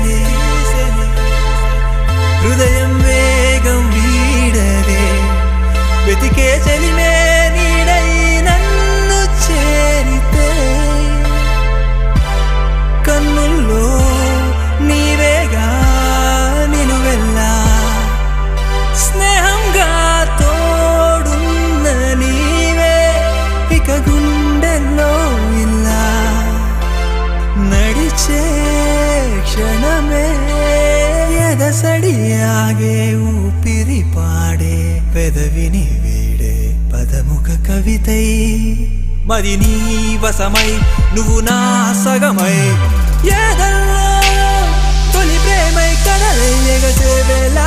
వీసెనే హృదయం వేగం వీడవే వెతికే చలిమే నీడై నన్ను చేరితే కన్నుల్లో నీవేగా నిలువెల్లా స్నేహంగా తోడున్న నీవే ఇక గుండెల్లో ఇలా నడిచే క్షణమే ఎదసడి ఆగే ఊపిరి పాడే పెదవిని వీడే పదముఖ కవితై మరి నీ వశమై నువ్వు నా సగమై ఏదల్లో తొలి ప్రేమై కదలై ఎగసే వేళ